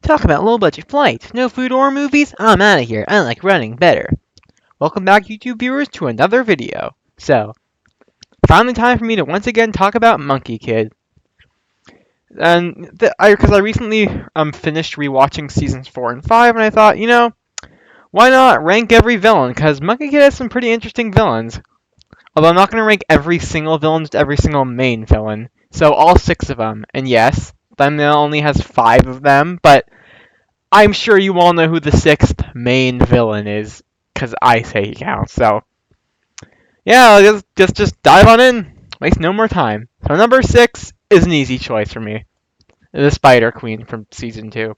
Talk about low-budget flights, no food or movies? I'm out of here. I like running better. Welcome back, YouTube viewers, to another video. So, finally time for me to once again talk about Monkey Kid. And because I recently finished rewatching seasons 4 and 5, and I thought, why not rank every villain? Because Monkey Kid has some pretty interesting villains. Although I'm not going to rank every single villain, just every single main villain. So all 6 of them. And yes, thumbnail only has 5 of them, but I'm sure you all know who the 6th main villain is, because I say he counts. So, yeah, just dive on in. Waste no more time. So number 6 is an easy choice for me. The Spider Queen from Season 2.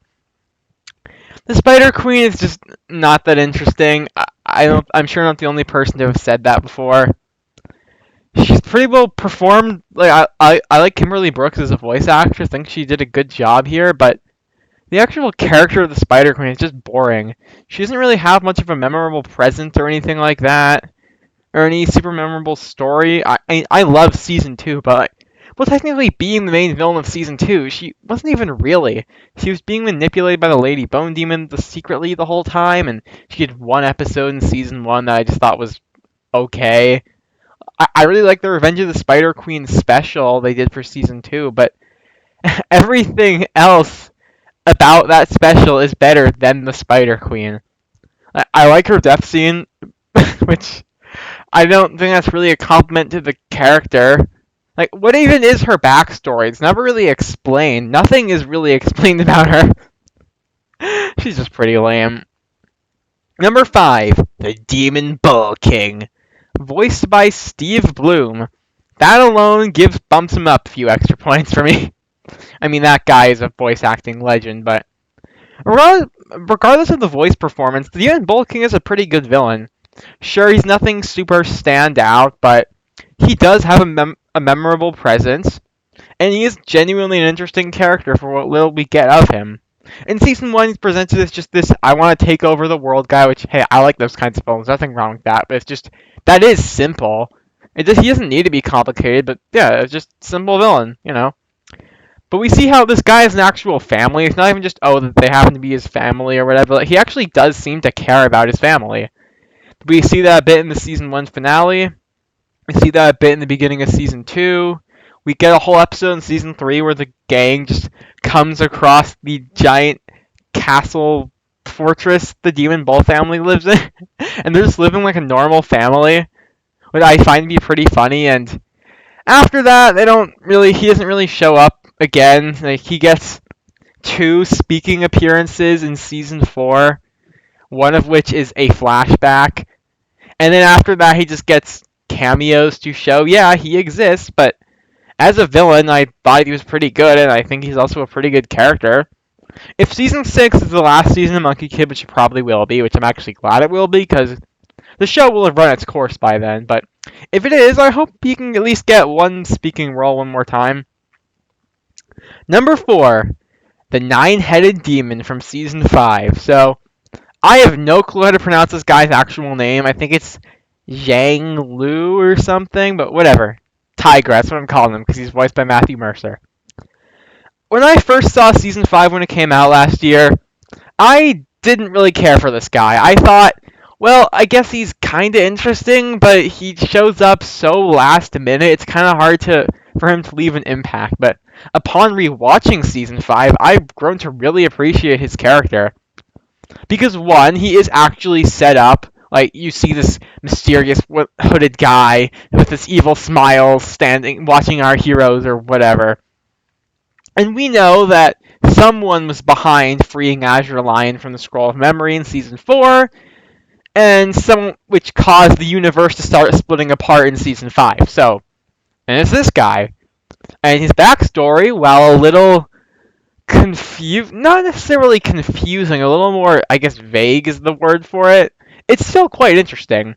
The Spider Queen is just not that interesting. I'm sure I'm not the only person to have said that before. She's pretty well performed. I like Kimberly Brooks as a voice actress. I think she did a good job here, but the actual character of the Spider Queen is just boring. She doesn't really have much of a memorable presence or anything like that, or any super memorable story. I love Season 2, but, well, technically being the main villain of Season 2, she wasn't even really. She was being manipulated by the Lady Bone Demon secretly the whole time, and she did one episode in Season 1 that I just thought was okay. I really like the Revenge of the Spider Queen special they did for Season 2, but everything else about that special is better than the Spider Queen. I like her death scene, which I don't think that's really a compliment to the character. Like, what even is her backstory? It's never really explained. Nothing is really explained about her. She's just pretty lame. Number 5, the Demon Bull King, voiced by Steve Bloom. That alone bumps him up a few extra points for me. I mean, that guy is a voice acting legend, but regardless of the voice performance, the Demon Bull King is a pretty good villain. Sure, he's nothing super standout, but he does have a memorable presence, and he is genuinely an interesting character for what little we get of him. In Season 1, he's presented as just this, I want to take over the world guy, which, hey, I like those kinds of villains, nothing wrong with that, but it's just, that is simple. He doesn't need to be complicated, but yeah, it's just a simple villain, But we see how this guy has an actual family. It's not even just, oh, that they happen to be his family or whatever. Like, he actually does seem to care about his family. We see that a bit in the Season 1 finale. We see that a bit in the beginning of Season 2. We get a whole episode in Season 3 where the gang just comes across the giant castle fortress the Demon Bull family lives in. And they're just living like a normal family, which I find to be pretty funny. And after that, he doesn't really show up again. Like, he gets 2 speaking appearances in Season 4, one of which is a flashback. And then after that, he just gets cameos to show, yeah, he exists, but as a villain, I thought he was pretty good, and I think he's also a pretty good character. If Season 6 is the last season of Monkey Kid, which it probably will be, which I'm actually glad it will be, because the show will have run its course by then, but if it is, I hope he can at least get one speaking role one more time. Number 4, the Nine-Headed Demon from Season 5. So, I have no clue how to pronounce this guy's actual name. I think it's Zhang Lu or something, but whatever. Tiger, that's what I'm calling him, because he's voiced by Matthew Mercer. When I first saw Season 5 when it came out last year, I didn't really care for this guy. I thought, well, I guess he's kind of interesting, but he shows up so last minute, it's kind of hard for him to leave an impact. But upon rewatching Season 5, I've grown to really appreciate his character. Because, one, he is actually set up. Like, you see this mysterious hooded guy with this evil smile watching our heroes or whatever. And we know that someone was behind freeing Azure Lion from the Scroll of Memory in Season 4, and which caused the universe to start splitting apart in Season 5. And it's this guy. And his backstory, while a little not necessarily confusing, a little more, I guess, vague is the word for it, it's still quite interesting.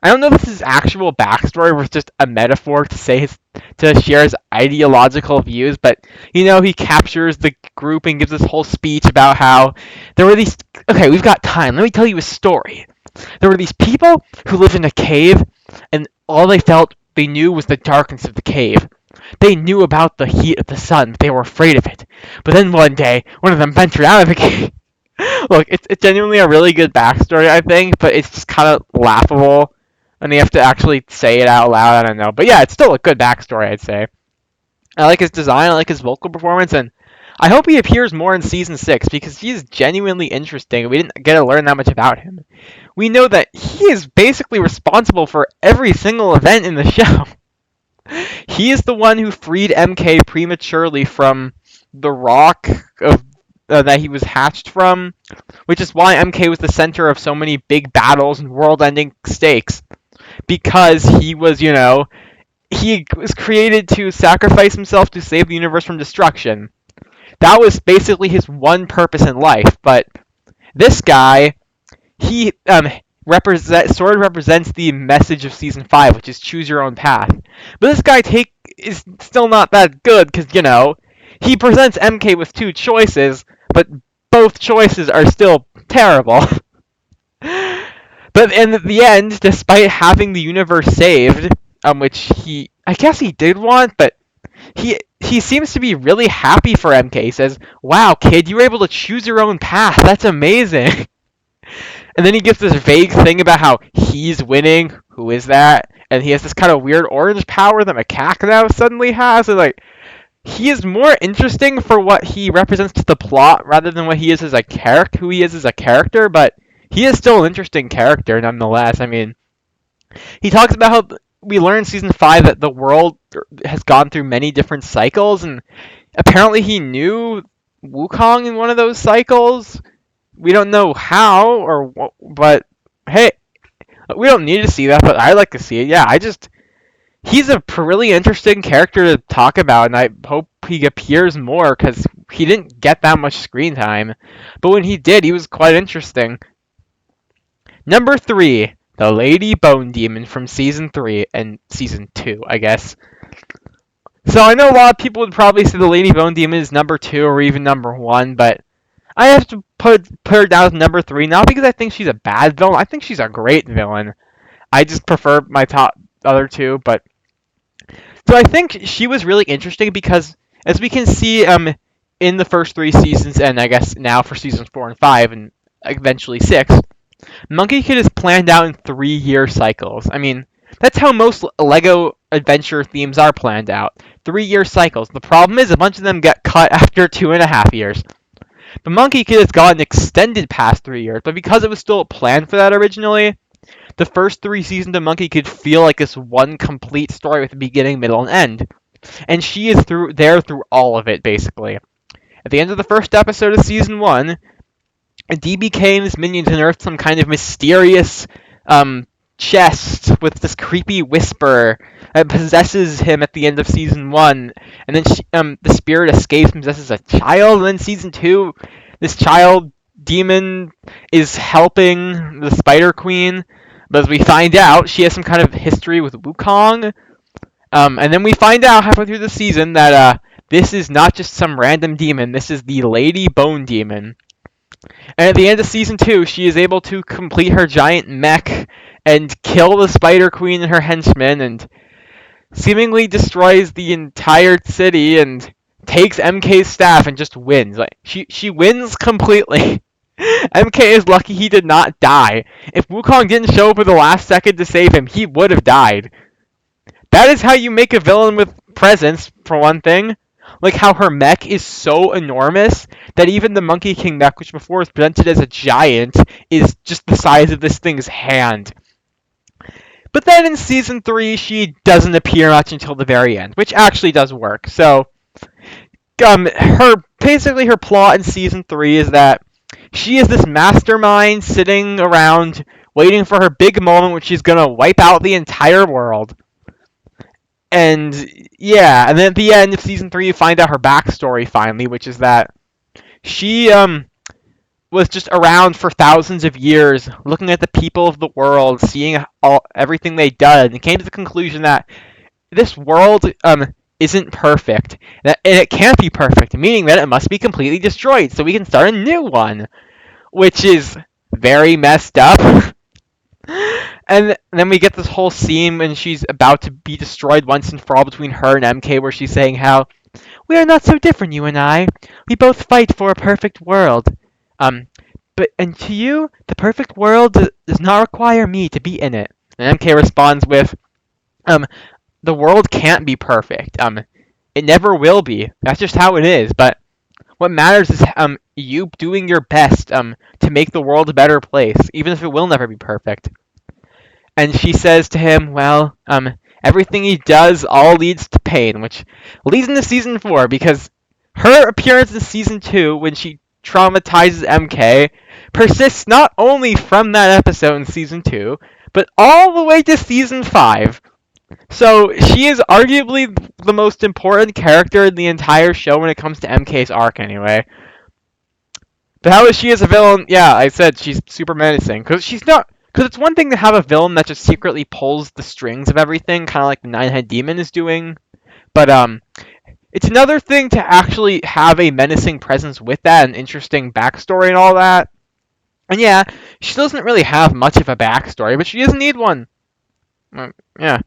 I don't know if this is actual backstory or it's just a metaphor to share his ideological views, but, he captures the group and gives this whole speech about how there were these... Okay, we've got time. Let me tell you a story. There were these people who lived in a cave, and all they knew was the darkness of the cave. They knew about the heat of the sun, but they were afraid of it. But then one day, one of them ventured out of the cave. Look, it's genuinely a really good backstory, I think, but it's just kind of laughable. And you have to actually say it out loud, I don't know. But yeah, it's still a good backstory, I'd say. I like his design, I like his vocal performance, and I hope he appears more in season 6 because he is genuinely interesting. We didn't get to learn that much about him. We know that he is basically responsible for every single event in the show. He is the one who freed MK prematurely from the rock of that he was hatched from, which is why MK was the center of so many big battles and world-ending stakes. Because he was created to sacrifice himself to save the universe from destruction. That was basically his one purpose in life. But this guy, he sort of represents the message of season 5, which is choose your own path. But this guy is still not that good because he presents MK with two choices, but both choices are still terrible. But in the end, despite having the universe saved, which I guess he did want, but he seems to be really happy for MK. He says, "Wow, kid, you were able to choose your own path. That's amazing." And then he gives this vague thing about how he's winning. Who is that? And he has this kind of weird orange power that Macaque now suddenly has. And he is more interesting for what he represents to the plot rather than what he is as a character. Who he is as a character, but he is still an interesting character nonetheless. I mean, he talks about how we learned in season 5 that the world has gone through many different cycles, and apparently he knew Wukong in one of those cycles. We don't know how but hey, we don't need to see that, but I like to see it. Yeah, he's a really interesting character to talk about, and I hope he appears more because he didn't get that much screen time. But when he did, he was quite interesting. Number 3, the Lady Bone Demon from season 3 and season 2, I guess. So I know a lot of people would probably say the Lady Bone Demon is number 2 or even number 1, but I have to put her down as number 3, not because I think she's a bad villain. I think she's a great villain. I just prefer my top other two, but so I think she was really interesting because, as we can see, in the first 3 seasons, and I guess now for seasons 4 and 5, and eventually 6, Monkey Kid is planned out in 3-year cycles. I mean, that's how most LEGO adventure themes are planned out. 3-year cycles. The problem is a bunch of them get cut after 2.5 years. The Monkey Kid has gotten extended past 3 years, but because it was still planned for that originally, the first 3 seasons of Monkey Kid feel like this one complete story with a beginning, middle, and end. And she is there through all of it, basically. At the end of the first episode of season 1, DBK and his minions unearth some kind of mysterious chest with this creepy whisper that possesses him at the end of season 1, and then the spirit escapes and possesses a child. And then season 2, this child demon is helping the Spider Queen, but as we find out, she has some kind of history with Wukong. And then we find out halfway through the season that this is not just some random demon. This is the Lady Bone Demon. And at the end of season 2, she is able to complete her giant mech and kill the Spider Queen and her henchmen, and seemingly destroys the entire city and takes MK's staff and just wins. She wins completely. MK is lucky he did not die. If Wukong didn't show up at the last second to save him, he would have died. That is how you make a villain with presence, for one thing. Like how her mech is so enormous that even the Monkey King mech, which before was presented as a giant, is just the size of this thing's hand. But then in season 3, she doesn't appear much until the very end, which actually does work. So, her plot in season 3 is that she is this mastermind sitting around waiting for her big moment when she's gonna wipe out the entire world. And yeah, and then at the end of season 3, you find out her backstory finally, which is that she was just around for thousands of years, looking at the people of the world, seeing everything they'd done, and came to the conclusion that this world isn't perfect, and it can't be perfect, meaning that it must be completely destroyed, so we can start a new one, which is very messed up. And then we get this whole scene when she's about to be destroyed once and for all between her and MK, where she's saying how we are not so different, you and I. We both fight for a perfect world. Um, and to you, the perfect world does not require me to be in it. And MK responds with, um, the world can't be perfect. It never will be. That's just how it is. But what matters is you doing your best to make the world a better place, even if it will never be perfect. And she says to him, well, everything he does all leads to pain, which leads into season 4, because her appearance in season 2, when she traumatizes MK, persists not only from that episode in season 2, but all the way to season 5. So she is arguably the most important character in the entire show when it comes to MK's arc, anyway. But how is she as a villain? Yeah, I said she's super menacing. Because she's not. Because it's one thing to have a villain that just secretly pulls the strings of everything, kind of like the Nine-Head Demon is doing. But it's another thing to actually have a menacing presence with that, an interesting backstory and all that. And yeah, she doesn't really have much of a backstory, but she doesn't need one. Yeah.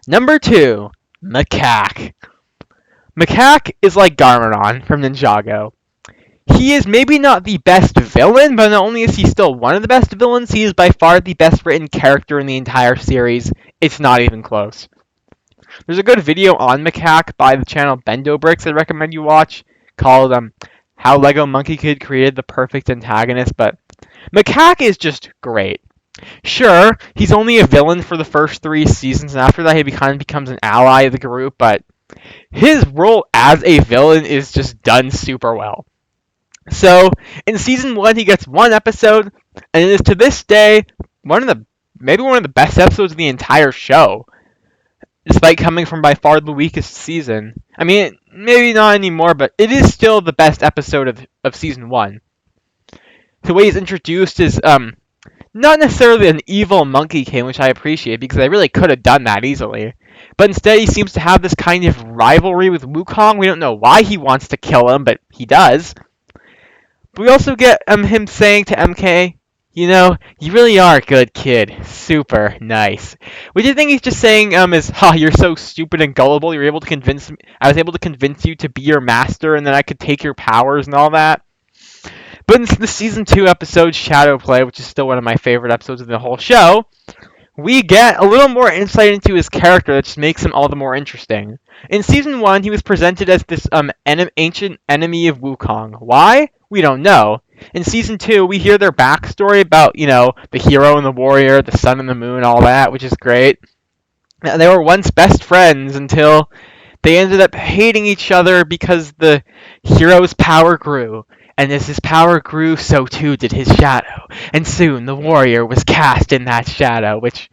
Number 2, Macaque. Macaque is like Garmadon from Ninjago. He is maybe not the best villain, but not only is he still one of the best villains, he is by far the best written character in the entire series. It's not even close. There's a good video on Macaque by the channel Bendo Bricks I recommend you watch, called How Lego Monkey Kid Created the Perfect Antagonist, but Macaque is just great. Sure, he's only a villain for the first 3 seasons, and after that he kind of becomes an ally of the group, but his role as a villain is just done super well. So, in season 1, he gets 1 episode, and it is to this day maybe one of the best episodes of the entire show, despite coming from by far the weakest season. I mean, maybe not anymore, but it is still the best episode of season 1. The way he's introduced is not necessarily an evil Monkey King, which I appreciate, because I really could have done that easily. But instead, he seems to have this kind of rivalry with Wukong. We don't know why he wants to kill him, but he does. But we also get him saying to MK, you know, you really are a good kid. Super nice. Which I think he's just saying is, you're so stupid and gullible. You're able to convince me. I was able to convince you to be your master, and then I could take your powers and all that. But in the season 2 episode, Shadow Play, which is still one of my favorite episodes of the whole show, we get a little more insight into his character that just makes him all the more interesting. In season 1, he was presented as this ancient enemy of Wukong. Why? We don't know. In season 2, we hear their backstory about, the hero and the warrior, the sun and the moon, all that, which is great. They were once best friends until they ended up hating each other because the hero's power grew. And as his power grew, so too did his shadow. And soon the warrior was cast in that shadow, which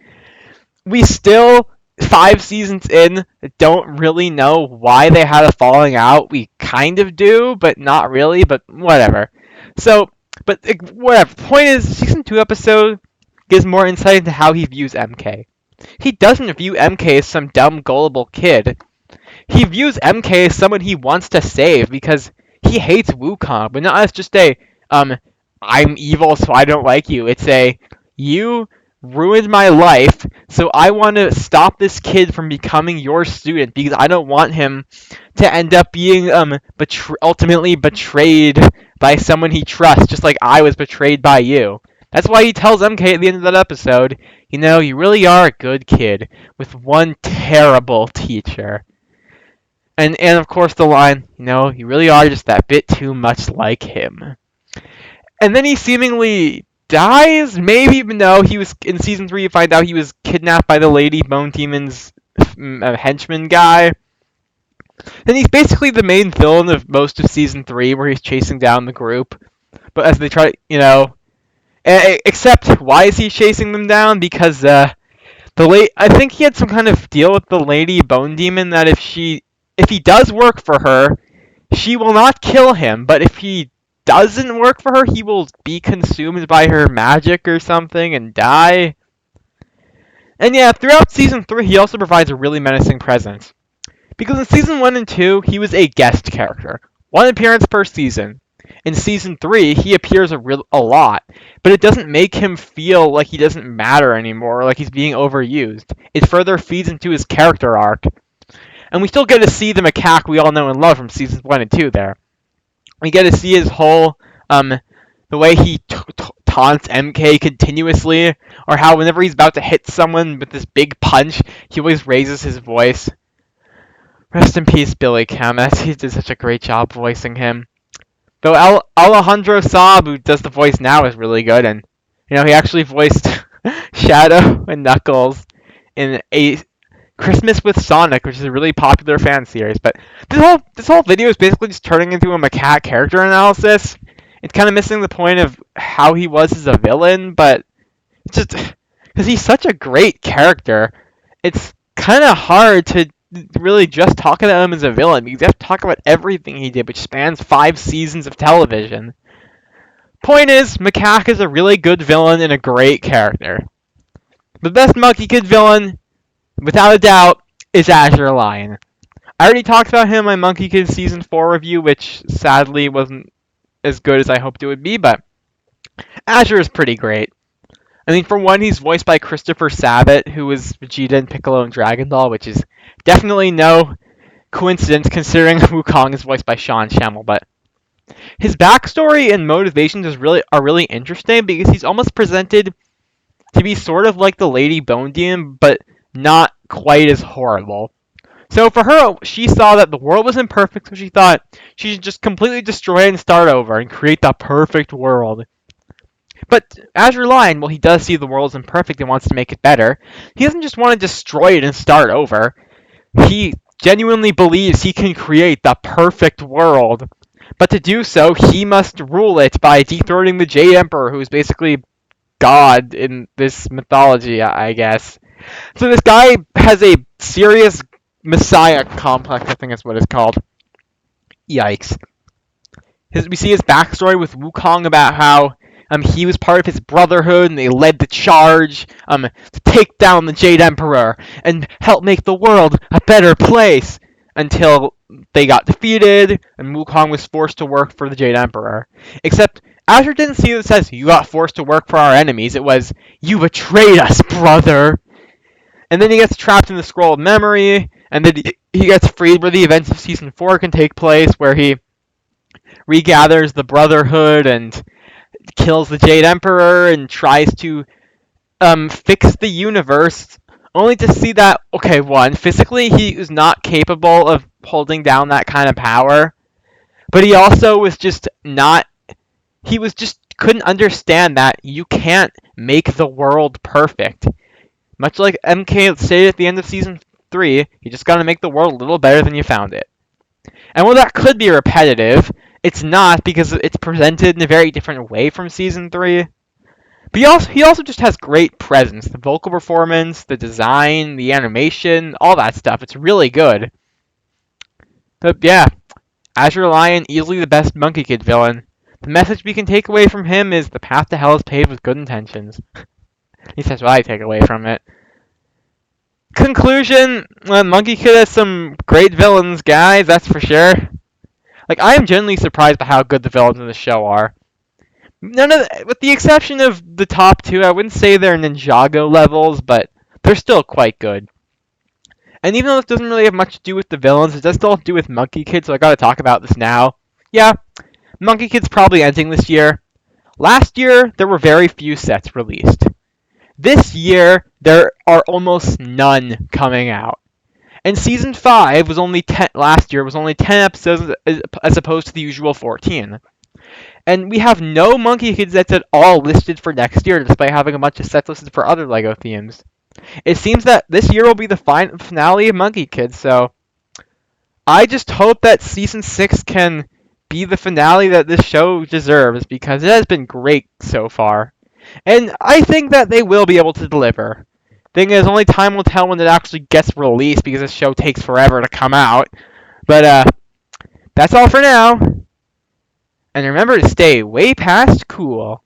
we still, 5 seasons in, don't really know why they had a falling out. We kind of do, but not really, but whatever. So, but whatever. The point is, season 2 episode gives more insight into how he views MK. He doesn't view MK as some dumb, gullible kid. He views MK as someone he wants to save because he hates Wukong, but not as just I'm evil so I don't like you. It's you ruined my life, so I want to stop this kid from becoming your student because I don't want him to end up being ultimately betrayed by someone he trusts, just like I was betrayed by you. That's why he tells MK at the end of that episode, you really are a good kid with one terrible teacher. And of course the line, you really are just that bit too much like him. And then he seemingly dies, maybe, but no, he was, in season 3 you find out he was kidnapped by the Lady Bone Demon's henchman guy. And he's basically the main villain of most of season 3, where he's chasing down the group. But as they try, except, why is he chasing them down? Because, I think he had some kind of deal with the Lady Bone Demon that if he does work for her, she will not kill him, but if he doesn't work for her, he will be consumed by her magic or something and die. And yeah, throughout season 3, he also provides a really menacing presence. Because in season 1 and 2, he was a guest character. 1 appearance per season. In season 3, he appears a lot, but it doesn't make him feel like he doesn't matter anymore, like he's being overused. It further feeds into his character arc. And we still get to see the macaque we all know and love from seasons 1 and 2 there. We get to see his whole, the way he taunts MK continuously, or how whenever he's about to hit someone with this big punch, he always raises his voice. Rest in peace, Billy Camas. He did such a great job voicing him. Though Alejandro Saab, who does the voice now, is really good, and he actually voiced Shadow and Knuckles in a Christmas with Sonic, which is a really popular fan series. But this whole video is basically just turning into a macaque character analysis. It's kind of missing the point of how he was as a villain, but it's just because he's such a great character, it's kind of hard to really just talk about him as a villain, because you have to talk about everything he did, which spans 5 seasons of television. Point is, macaque is a really good villain and a great character. The best Monkey Kid villain, without a doubt, is Azure Lion. I already talked about him in my Monkey Kid Season 4 review, which sadly wasn't as good as I hoped it would be, but Azure is pretty great. I mean, for one, he's voiced by Christopher Sabat, who was Vegeta and Piccolo in Dragon Ball, which is definitely no coincidence considering Wukong is voiced by Sean Schemmel, but his backstory and motivations are really interesting because he's almost presented to be sort of like the Lady Bone Demon, but not quite as horrible. So for her, she saw that the world was imperfect, so she thought she should just completely destroy it and start over and create the perfect world. But Azure Lion, well, he does see the world as imperfect and wants to make it better. He doesn't just want to destroy it and start over. He genuinely believes he can create the perfect world. But to do so, he must rule it by dethroning the Jade Emperor, who is basically God in this mythology, I guess. So this guy has a serious messiah complex, I think that's what it's called. Yikes. We see his backstory with Wukong about how he was part of his brotherhood and they led the charge to take down the Jade Emperor and help make the world a better place until they got defeated and Wukong was forced to work for the Jade Emperor. Except Azure didn't see it as you got forced to work for our enemies. It was, you betrayed us, brother! And then he gets trapped in the Scroll of Memory, and then he gets freed where the events of Season 4 can take place, where he regathers the Brotherhood and kills the Jade Emperor and tries to fix the universe, only to see that, okay, one, physically he is not capable of holding down that kind of power, but he also was just couldn't understand that you can't make the world perfect. Much like MK stated at the end of Season 3, you just gotta make the world a little better than you found it. And while that could be repetitive, it's not, because it's presented in a very different way from Season 3. But he also just has great presence. The vocal performance, the design, the animation, all that stuff. It's really good. But yeah, Azure Lion, easily the best Monkey Kid villain. The message we can take away from him is the path to hell is paved with good intentions. At least that's what I take away from it. Conclusion, Monkey Kid has some great villains, guys, that's for sure. Like, I am genuinely surprised by how good the villains in the show are. With the exception of the top 2, I wouldn't say they're Ninjago levels, but they're still quite good. And even though this doesn't really have much to do with the villains, it does still have to do with Monkey Kid, so I gotta talk about this now. Yeah, Monkey Kid's probably ending this year. Last year, there were very few sets released. This year, there are almost none coming out. And Season 5 was only 10, last year was only 10 episodes as opposed to the usual 14. And we have no Monkey Kid sets at all listed for next year, despite having a bunch of sets listed for other LEGO themes. It seems that this year will be the finale of Monkey Kid, so I just hope that Season 6 can be the finale that this show deserves, because it has been great so far. And I think that they will be able to deliver. Thing is, only time will tell when it actually gets released, because this show takes forever to come out. But, that's all for now. And remember to stay way past cool.